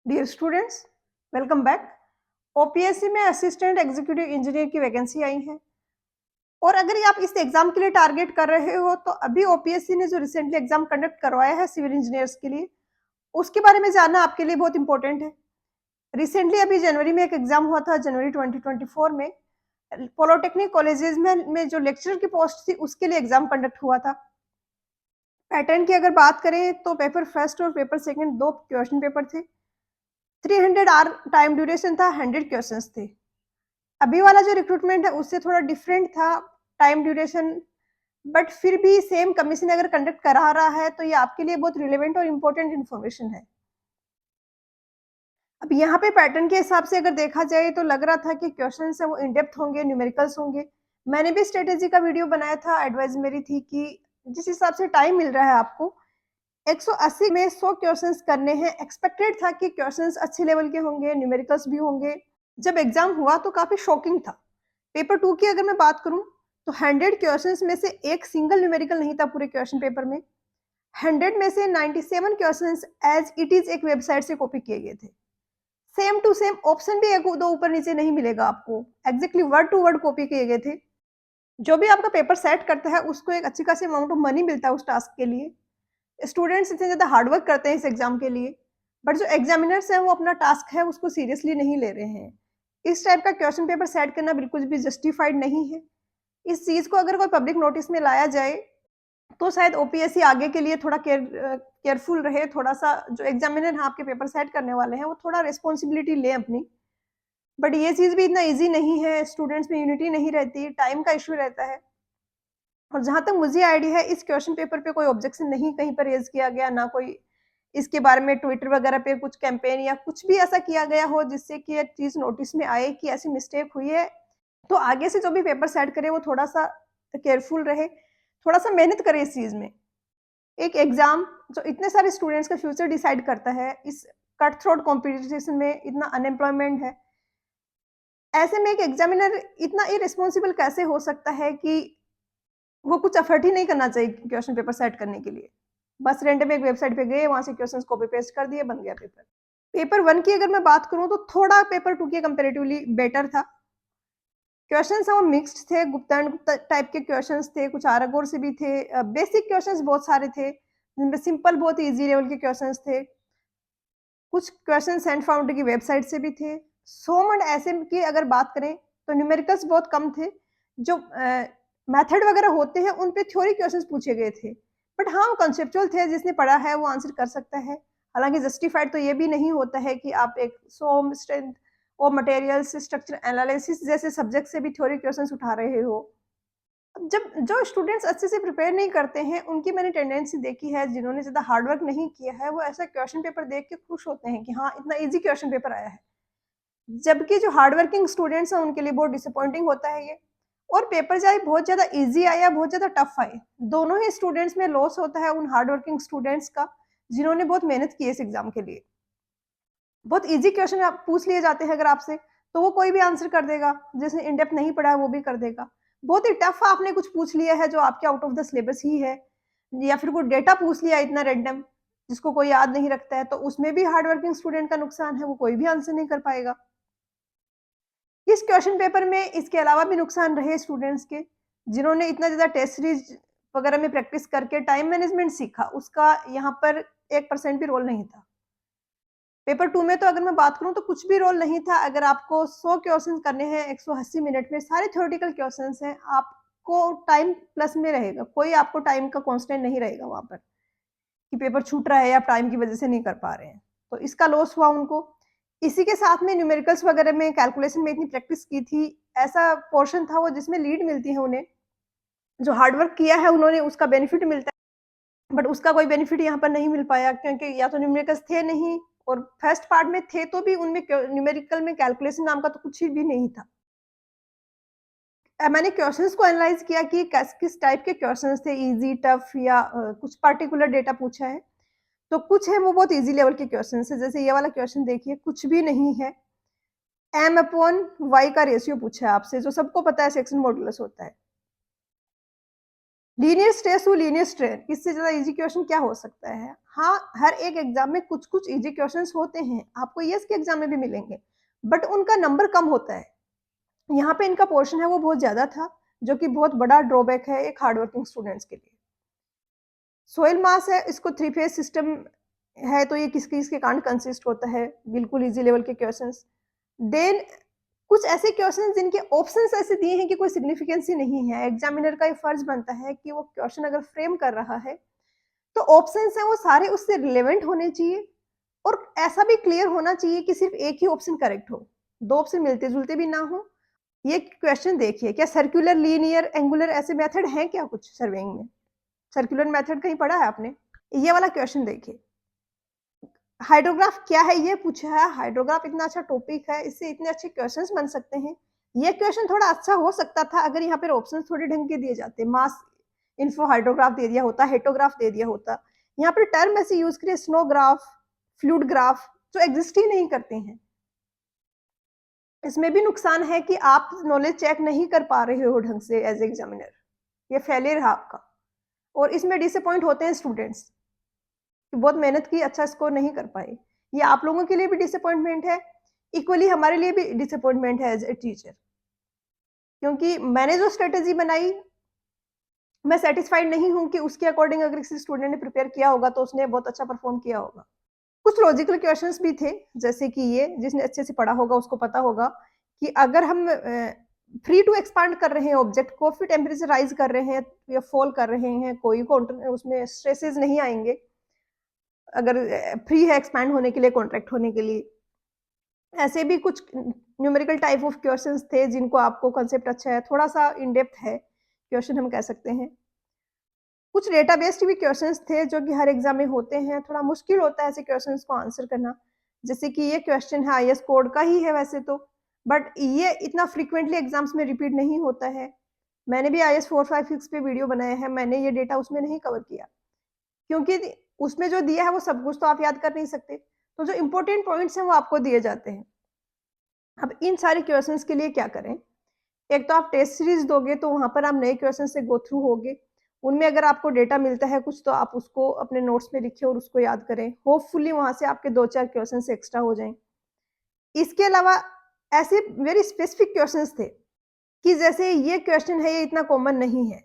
Dear students, welcome back. OPSC में assistant executive engineer की vacancy आई है और अगर ये आप इस एग्जाम के लिए टारगेट कर रहे हो तो अभी ओपीएससी ने जो रिसेंटली एग्जाम कंडक्ट करवाया है सिविल इंजीनियर्स के लिए, उसके बारे में जानना आपके लिए बहुत इंपॉर्टेंट है। रिसेंटली अभी जनवरी में एक एग्जाम हुआ था, जनवरी 2024 में पॉलिटेक्निक कॉलेजेस में जो लेक्चरर की पोस्ट थी उसके लिए एग्जाम कंडक्ट हुआ था। पैटर्न की अगर बात करें तो पेपर फर्स्ट और पेपर सेकंड दो क्वेश्चन पेपर थे। 300 आवर टाइम ड्यूरेशन था, 100 क्वेश्चंस थे। अभी वाला जो रिक्रूटमेंट है उससे थोड़ा डिफरेंट था टाइम ड्यूरेशन, बट फिर भी सेम कमीशन अगर कंडक्ट करा रहा है तो ये आपके लिए बहुत रिलेवेंट और इम्पोर्टेंट इन्फॉर्मेशन है। अब यहाँ पे पैटर्न के हिसाब से अगर देखा जाए तो लग रहा था कि क्वेश्चन है वो इन डेप्थ होंगे, न्यूमेरिकल्स होंगे। मैंने भी स्ट्रेटेजी का वीडियो बनाया था, एडवाइस मेरी थी कि जिस हिसाब से टाइम मिल रहा है आपको 180 में 100 क्वेश्चंस करने हैं। एक्सपेक्टेड था कि क्वेश्चंस अच्छे लेवल के होंगे, न्यूमेरिकल्स भी होंगे। जब एग्जाम हुआ तो काफी शॉकिंग था। पेपर 2 की अगर मैं बात करूं तो 100 क्वेश्चंस में से एक सिंगल न्यूमेरिकल नहीं था पूरे क्वेश्चन पेपर में। 100 में से 97 क्वेश्चंस एज इट इज एक वेबसाइट से कॉपी किए गए थे। सेम टू सेम ऑप्शन भी एक दो ऊपर नीचे नहीं मिलेगा आपको, exactly word to word copy किए गए थे। जो भी आपका पेपर सेट करता है उसको एक अच्छी खासी अमाउंट ऑफ मनी मिलता है उस टास्क के लिए। स्टूडेंट्स इतने ज़्यादा हार्ड वर्क करते हैं इस एग्जाम के लिए, बट जो एग्जामिनर्स हैं वो अपना टास्क है उसको सीरियसली नहीं ले रहे हैं। इस टाइप का क्वेश्चन पेपर सेट करना बिल्कुल भी जस्टिफाइड नहीं है। इस चीज़ को अगर कोई पब्लिक नोटिस में लाया जाए तो शायद ओपीएससी आगे के लिए थोड़ा केयरफुल रहे, थोड़ा-सा जो एग्जामिनर हैं आपके पेपर सेट करने वाले हैं वो थोड़ा रिस्पॉन्सिबिलिटी लें अपनी। बट ये चीज़ भी इतना ईज़ी नहीं है, स्टूडेंट्स में यूनिटी नहीं रहती, टाइम का इश्यू रहता है। और जहाँ तक मुझे आइडिया है इस क्वेश्चन पेपर पे कोई ऑब्जेक्शन नहीं कहीं पर रेज़ किया गया, ना कोई इसके बारे में ट्विटर वगैरह पे कुछ कैंपेन या कुछ भी ऐसा किया गया हो जिससे कि ये चीज़ नोटिस में आए कि ऐसी मिस्टेक हुई है। तो आगे से जो भी पेपर सेट करे वो थोड़ा-सा केयरफुल रहे, थोड़ा-सा मेहनत करे इस चीज़ में। एक एग्ज़ाम जो इतने सारे स्टूडेंट्स का फ्यूचर डिसाइड करता है, इस कट थ्रोट कॉम्पिटिशन में इतना अनएम्प्लॉयमेंट है। ऐसे में एक एग्ज़ामिनर इतना इर्रेस्पॉन्सिबल कैसे हो सकता है कि वो कुछ एफर्ट ही नहीं करना चाहिए क्वेश्चन पेपर सेट करने के लिए। बस रैंडम एक वेबसाइट पे गए, वहाँ से क्वेश्चन्स कॉपी पेस्ट कर दिए, बन गया पेपर। पेपर 1 की अगर मैं बात करूँ तो थोड़ा पेपर 2 के कंपैरेटिवली बेटर था। क्वेश्चन्स हैं वो मिक्स्ड थे, गुप्ता एंड गुप्ता टाइप के क्वेश्चन्स थे, कुछ आरग और से भी थे। बेसिक क्वेश्चन्स बहुत सारे थे, जिनमें सिंपल बहुत ईज़ी लेवल के क्वेश्चन्स थे। कुछ क्वेश्चन सेंट फाउंड की वेबसाइट से भी थे। सो मच ऐसे की अगर बात करें तो न्यूमेरिकल्स बहुत कम थे। जो मेथड वगैरह होते हैं उन पे थ्योरी क्वेश्चंस पूछे गए थे। बट हाँ, वो कॉन्सेप्चुअल थे, जिसने पढ़ा है वो आंसर कर सकता है। हालाँकि जस्टिफाइड तो ये भी नहीं होता है कि आप एक सोम स्ट्रेंथ और मटेरियल्स स्ट्रक्चर एनालिसिस जैसे सब्जेक्ट से भी थ्योरी क्वेश्चंस उठा रहे हो। जब जो स्टूडेंट्स अच्छे से प्रिपेयर नहीं करते हैं, उनकी मैंने टेंडेंसी देखी है, जिन्होंने ज़्यादा हार्ड वर्क नहीं किया है, वो ऐसा क्वेश्चन पेपर देख के खुश होते हैं कि हाँ, इतना ईज़ी क्वेश्चन पेपर आया है। जबकि जो हार्ड वर्किंग स्टूडेंट्स हैं, उनके लिए बहुत डिसअपॉइंटिंग होता है ये। और पेपर चाहे बहुत ज़्यादा ईज़ी आए या बहुत ज़्यादा टफ आए, दोनों ही स्टूडेंट्स में लॉस होता है उन हार्ड वर्किंग स्टूडेंट्स का, जिन्होंने बहुत मेहनत की है इस एग्ज़ाम के लिए। बहुत ईज़ी क्वेश्चन आप पूछ लिए जाते हैं अगर आपसे, तो वो कोई भी आंसर कर देगा, जिसने इन डेप्थ नहीं पढ़ा है वो भी कर देगा। बहुत ही टफ आपने कुछ पूछ लिया है जो आपके आउट ऑफ द सिलेबस ही है, या फिर कोई डेटा पूछ लिया इतना रैंडम, जिसको कोई याद नहीं रखता है, तो उसमें भी हार्ड वर्किंग स्टूडेंट का नुकसान है, वो कोई भी आंसर नहीं कर पाएगा। इस क्वेश्चन पेपर में इसके अलावा भी नुकसान रहे स्टूडेंट्स के, जिन्होंने इतना ज़्यादा टेस्ट सीरीज़ वगैरह में प्रैक्टिस करके टाइम मैनेजमेंट सीखा, उसका यहाँ पर 1% भी रोल नहीं था। पेपर 2 में तो अगर मैं बात करूँ तो कुछ भी रोल नहीं था। अगर आपको 100 क्वेश्चंस करने हैं 180 मिनट में, सारे थ्योरेटिकल क्वेश्चंस हैं, आपको टाइम प्लस में रहेगा। कोई आपको टाइम का कांस्टेंट नहीं रहेगा वहाँ पर, कि पेपर छूट रहा है या टाइम की वज़ह से नहीं कर पा रहे हैं। तो इसका लॉस हुआ उनको। इसी के साथ में न्यूमेरिकल्स वगैरह में, कैलकुलेशन में इतनी प्रैक्टिस की थी, ऐसा पोर्शन था वो जिसमें लीड मिलती है उन्हें। जो हार्ड वर्क किया है उन्होंने उसका बेनिफिट मिलता है, बट उसका कोई बेनिफिट यहाँ पर नहीं मिल पाया, क्योंकि या तो न्यूमेरिकल्स थे नहीं, और फर्स्ट पार्ट में थे तो भी उनमें न्यूमेरिकल में कैलकुलेशन नाम का तो कुछ भी नहीं था। मैंने क्वेश्चंस को एनालाइज किया कि किस टाइप के क्वेश्चंस थे, इजी टफ या कुछ पर्टिकुलर डेटा पूछा है। तो कुछ है वो बहुत इजी लेवल के क्वेश्चंस है, जैसे ये वाला क्वेश्चन देखिए, कुछ भी नहीं है। एम अपॉन वाई का रेशियो पूछा है आपसे, जो सबको पता है सेक्शन मॉडुलस होता है। Linear stress to linear strain, इससे ज़्यादा ईज़ी क्वेश्चन क्या हो सकता है? हाँ, हर एक एग्ज़ाम में कुछ-कुछ ईज़ी क्वेश्चन्स होते हैं, आपको येस के एग्ज़ाम में भी मिलेंगे, बट उनका नंबर कम होता है। यहाँ पे इनका पोर्शन है वो बहुत ज़्यादा था, जो कि बहुत बड़ा ड्रॉबैक है एक हार्ड वर्किंग स्टूडेंट्स के लिए। सोइल मास है, इसको 3 फेज सिस्टम है, तो ये किस-किस के कांड कंसिस्ट होता है, बिल्कुल ईज़ी लेवल के क्वेश्चन्स। देन कुछ ऐसे क्वेश्चंस जिनके ऑप्शंस ऐसे दिए हैं कि कोई सिग्निफिकेंस ही नहीं है। एग्जामिनर का ये फर्ज़ बनता है कि वो क्वेश्चन अगर फ्रेम कर रहा है, तो ऑप्शंस हैं वो सारे उससे रिलेवेंट होने चाहिए और ऐसा भी क्लियर होना चाहिए कि सिर्फ़ एक ही ऑप्शन करेक्ट हो। 2 ऑप्शन मिलते-जुलते भी ना हो। ये क्वेश्चन देखिए, क्या सर्कुलर, लीनियर, एंगुलर ऐसे मेथड हैं क्या कुछ सर्वेइंग में? सर्कुलर मेथड कहीं पढ़ा है आपने? ये वाला क्वेश्चन देखिए। हाइड्रोग्राफ क्या है ये पूछा है, हाइड्रोग्राफ इतना अच्छा टॉपिक है, इससे इतने अच्छे क्वेश्चंस बन सकते हैं। ये क्वेश्चन थोड़ा अच्छा हो सकता था अगर यहाँ पर ऑप्शंस थोड़े ढंग के दिए जाते। मास इन्फो हाइड्रोग्राफ दे दिया होता, हेटोग्राफ दे दिया होता। यहाँ पर टर्म ऐसे यूज़ करिए स्नोग्राफ, फ्लूइड ग्राफ, जो एग्ज़िस्ट ही नहीं करते हैं। इसमें भी नुकसान है कि आप नॉलेज चेक नहीं कर पा रहे हो ढंग से एज़ एग्ज़ामिनर, ये फेलियर है आपका और इसमें डिसअपॉइंट होते हैं स्टूडेंट्स कि बहुत मेहनत की, अच्छा स्कोर नहीं कर पाए। ये आप लोगों के लिए भी डिसअपॉइंटमेंट है, इक्वली हमारे लिए भी डिसअपॉइंटमेंट है एज़ अ टीचर, क्योंकि मैंने जो स्ट्रैटेजी बनाई, मैं सैटिस्फाइड नहीं हूँ कि उसके अकॉर्डिंग अगर किसी स्टूडेंट ने प्रिपेयर किया होगा, तो उसने बहुत अच्छा परफ़ॉर्म किया होगा। कुछ लॉजिकल क्वेश्चंस भी थे, जैसे कि ये, जिसने अच्छे से पढ़ा होगा उसको पता होगा कि अगर हम फ्री टू एक्सपांड कर रहे हैं ऑब्जेक्ट को, फिर टेम्परेचर राइज़ कर रहे हैं या फॉल कर रहे हैं, कोई कॉन्ट्र उसमें स्ट्रेसेस नहीं आएँगे, अगर फ्री है एक्सपैंड होने के लिए, कॉन्ट्रैक्ट होने के लिए। ऐसे भी कुछ न्यूमेरिकल टाइप ऑफ क्वेश्चंस थे जिनको आपको कांसेप्ट अच्छा है, थोड़ा-सा इन डेप्थ है क्वेश्चन हम कह सकते हैं। कुछ डेटा बेस्ड भी क्वेश्चंस थे जो कि हर एग्ज़ाम में होते हैं, थोड़ा मुश्किल होता है ऐसे क्वेश्चंस को आंसर करना। जैसे कि ये क्वेश्चन है आईएएस कोड का ही है वैसे तो, बट ये इतना फ्रीक्वेंटली एग्ज़ाम्स में रिपीट नहीं होता है। मैंने भी आईएएस 456 पे वीडियो बनाया है, मैंने ये डेटा उसमें नहीं कवर किया, क्योंकि उसमें जो दिया है वो सब कुछ तो आप याद कर नहीं सकते। तो जो इम्पोर्टेंट पॉइंट्स हैं वो आपको दिए जाते हैं। अब इन सारे क्वेश्चंस के लिए क्या करें? एक तो आप टेस्ट सीरीज़ दोगे तो वहाँ पर आप नए क्वेश्चन से गो थ्रू होगे। उनमें अगर आपको डेटा मिलता है कुछ तो आप उसको अपने नोट्स में लिखिए और उसको याद करें। होपफुली वहाँ से आपके 2-4 क्वेश्चन्स एक्स्ट्रा हो जाएँ। इसके अलावा ऐसे वेरी स्पेसिफिक क्वेश्चन्स थे कि जैसे ये क्वेश्चन है, ये इतना कॉमन नहीं है।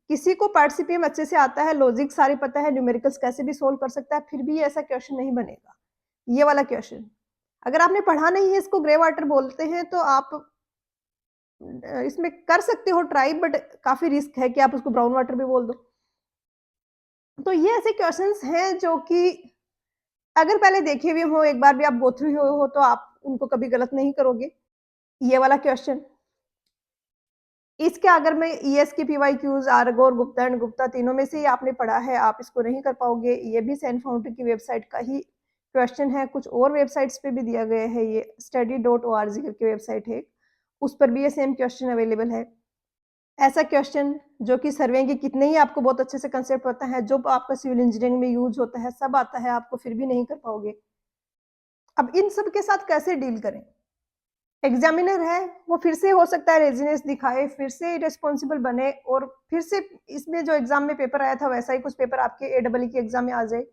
किसी को पार्ट सीपीएम अच्छे से आता है, लॉजिक सारे पता है, न्यूमेरिकल्स कैसे भी सोल्व कर सकता है, फिर भी ये ऐसा क्वेश्चन नहीं बनेगा। ये वाला क्वेश्चन, अगर आपने पढ़ा नहीं है, इसको ग्रे वाटर बोलते हैं, तो आप इसमें कर सकते हो ट्राई, बट काफ़ी रिस्क है कि आप उसको ब्राउन वाटर भी बोल दो। तो ये ऐसे क्वेश्चंस हैं जो कि अगर पहले देखे हुए हो, एक बार भी आप गो थ्रू हुए हो, तो आप उनको कभी गलत नहीं करोगे। ये वाला क्वेश्चन, इसके अगर मैं ईएस के पीवाईक्यूज़, आर्गो और गुप्ता एंड गुप्ता तीनों में से ही आपने पढ़ा है, आप इसको नहीं कर पाओगे। ये भी सैन फाउंड्री की वेबसाइट का ही क्वेश्चन है, कुछ और वेबसाइट्स पे भी दिया गया है ये, study.org करके वेबसाइट है, उस पर भी ये सेम क्वेश्चन अवेलेबल है। ऐसा क्वेश्चन जो कि सर्वे के कितने ही आपको बहुत अच्छे से कांसेप्ट पता है, जो आपका सिविल इंजीनियरिंग में यूज़ होता है, सब आता है आपको, फिर भी नहीं कर पाओगे। अब इन सब के साथ कैसे डील करें? एग्ज़ामिनर है, वो फिर से हो सकता है रेज़िनेस दिखाए, फिर से इर्रेस्पॉन्सिबल बने और फिर से इसमें जो एग्ज़ाम में पेपर आया था, वैसा ही कुछ पेपर आपके एईई के एग्ज़ाम में आ जाए।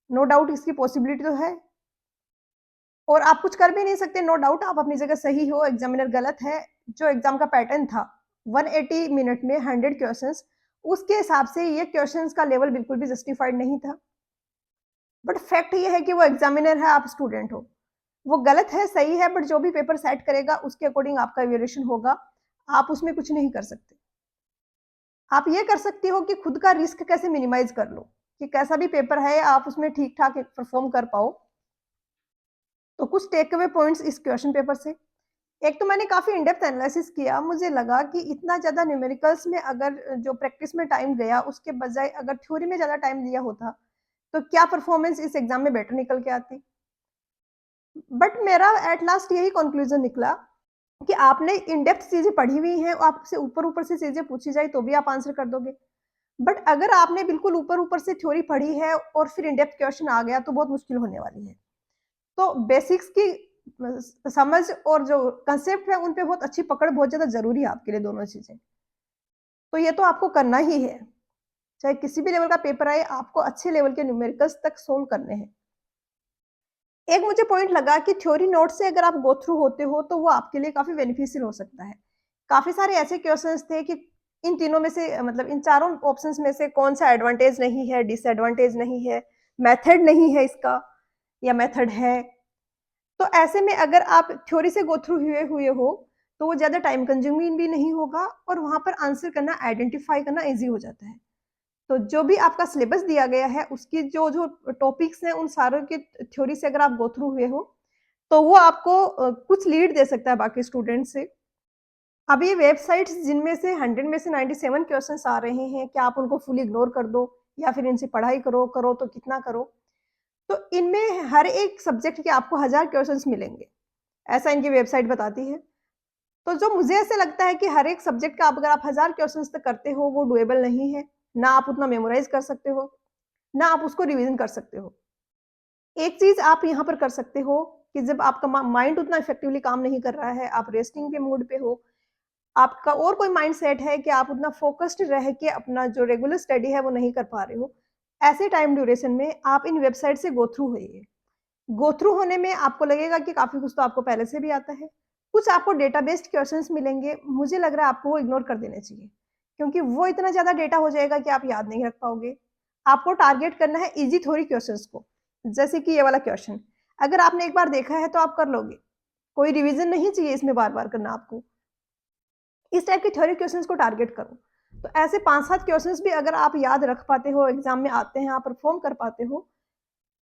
नो डाउट इसकी पॉसिबिलिटी तो है और आप कुछ कर भी नहीं सकते, नो डाउट आप अपनी जगह सही हो, एग्ज़ामिनर गलत है। जो एग्ज़ाम का पैटर्न था, 180 मिनट में 100 क्वेश्चन्स, उसके हिसाब से ये क्वेश्चन्स का लेवल बिल्कुल भी जस्टिफाइड नहीं था। बट फैक्ट ये है कि वो एग्ज़ामिनर है, आप स्टूडेंट हो। वो गलत है, सही है, बट जो भी पेपर सेट करेगा उसके अकॉर्डिंग आपका इवैल्यूएशन होगा। आप उसमें कुछ नहीं कर सकते। आप ये कर सकते हो कि खुद का रिस्क कैसे मिनिमाइज़ कर लो, कि कैसा भी पेपर है आप उसमें ठीक-ठाक परफ़ॉर्म कर पाओ। तो कुछ टेक अवे पॉइंट्स इस क्वेश्चन पेपर से, एक तो मैंने काफ़ी इन डेप्थ एनालिसिस किया, मुझे लगा कि इतना ज़्यादा न्यूमेरिकल्स में अगर जो प्रैक्टिस में टाइम गया, उसके बजाय अगर थ्योरी में ज़्यादा टाइम दिया होता, तो क्या परफ़ॉर्मेंस इस एग्ज़ाम में बेटर निकल के आती। बट मेरा एट लास्ट यही कन्क्लूज़न निकला कि आपने इन डेप्थ चीज़ें पढ़ी हुई हैं और आपसे ऊपर-ऊपर से चीज़ें पूछी जाए तो भी आप आंसर कर दोगे। बट अगर आपने बिल्कुल ऊपर-ऊपर से थ्योरी पढ़ी है और फिर इन डेप्थ क्वेश्चन आ गया तो बहुत मुश्किल होने वाली है। तो बेसिक्स की समझ और जो कांसेप्ट है उन पे बहुत अच्छी पकड़ बहुत ज़्यादा ज़रूरी है आपके लिए दोनों चीज़ें। तो ये तो आपको करना ही है। चाहे किसी भी लेवल का पेपर आए, आपको अच्छे लेवल के न्यूमेरिकल्स तक सोल्व करने हैं। एक मुझे पॉइंट लगा कि थ्योरी नोट से अगर आप गो थ्रू होते हो, तो वो आपके लिए काफ़ी बेनिफिशियल हो सकता है। काफ़ी सारे ऐसे क्वेश्चंस थे कि इन तीनों में से मतलब इन चारों ऑप्शंस में से कौन-सा एडवांटेज नहीं है, डिसएडवांटेज नहीं है, मेथड नहीं है इसका या मेथड है। तो ऐसे में अगर आप थ्योरी से गो थ्रू हुए हुए हो, तो वो ज़्यादा टाइम कंज्यूमिंग भी नहीं होगा और वहाँ पर आंसर करना, आइडेंटिफ़ाई करना ईज़ी हो जाता है। तो जो भी आपका सिलेबस दिया गया है, उसकी जो-जो टॉपिक्स हैं, उन सारों की थ्योरी से अगर आप गो थ्रू हुए हो, तो वो आपको कुछ लीड दे सकता है बाकी स्टूडेंट से। अब ये वेबसाइट्स जिनमें से 100 में से 97 क्वेश्चन्स आ रहे हैं, क्या आप उनको फुल इग्नोर कर दो या फिर इनसे पढ़ाई करो, करो तो कितना करो? तो इनमें हर एक सब्जेक्ट के आपको 1000 क्वेश्चन्स मिलेंगे, ऐसा इनकी वेबसाइट बताती है। तो जो मुझे ऐसा लगता है कि हर एक सब्जेक्ट का आप अगर आप 1000 क्वेश्चन्स तक करते हो, वो डूएबल नहीं है। ना आप उतना मेमोराइज़ कर सकते हो, ना आप उसको रिवीजन कर सकते हो। एक चीज़ आप यहाँ पर कर सकते हो कि जब आपका माइंड उतना इफेक्टिवली काम नहीं कर रहा है, आप रेस्टिंग के मूड पे हो, आपका और कोई माइंडसेट है कि आप उतना फोकस्ड रह के अपना जो रेगुलर स्टडी है वो नहीं कर पा रहे हो, ऐसे टाइम ड्यूरेशन में आप इन वेबसाइट से गो थ्रू होइए। गो थ्रू होने में आपको लगेगा कि काफ़ी कुछ तो आपको पहले से भी आता है। कुछ आपको डेटा बेस्ड क्वेश्चंस मिलेंगे, मुझे लग रहा है आपको वो इग्नोर कर देने चाहिए, क्योंकि वो इतना ज़्यादा डेटा हो जाएगा कि आप याद नहीं रख पाओगे। आपको टारगेट करना है ईज़ी थ्योरी क्वेश्चंस को, जैसे कि ये वाला क्वेश्चन। अगर आपने एक बार देखा है तो आप कर लोगे, कोई रिवीजन नहीं चाहिए इसमें बार-बार करना आपको। इस टाइप के थ्योरी क्वेश्चंस को टारगेट करो। तो ऐसे 5-7 क्वेश्चंस भी अगर आप याद रख पाते हो, एग्ज़ाम में आते हैं, आप परफॉर्म कर पाते हो,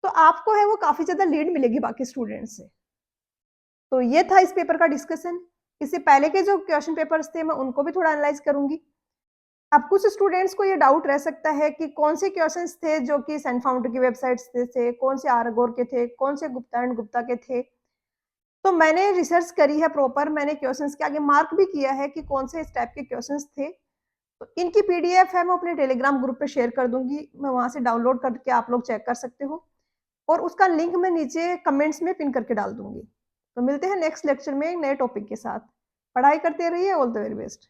तो आपको है वो काफ़ी ज़्यादा लीड मिलेगी बाकी स्टूडेंट्स से। तो ये था इस पेपर का डिस्कशन। इससे पहले के जो क्वेश्चन पेपर्स थे, मैं उनको भी थोड़ा एनालाइज़ करूँगी। अब कुछ स्टूडेंट्स को ये डाउट रह सकता है कि कौन से क्वेश्चंस थे जो कि सेंट फाउंडर की वेबसाइट से थे, कौन से आर अगोर के थे, कौन से गुप्ता एंड गुप्ता के थे। तो मैंने रिसर्च करी है प्रॉपर, मैंने क्वेश्चंस के आगे मार्क भी किया है कि कौन से इस टाइप के क्वेश्चंस थे। तो इनकी पीडीएफ है, मैं अपने टेलीग्राम ग्रुप पे शेयर कर दूँगी, मैं वहाँ से डाउनलोड करके आप लोग चेक कर सकते हो और उसका लिंक मैं नीचे कमेंट्स में पिन करके डाल दूँगी। तो मिलते हैं नेक्स्ट लेक्चर में एक नए टॉपिक के साथ। पढ़ाई करते रहिए, ऑल द वेरी बेस्ट।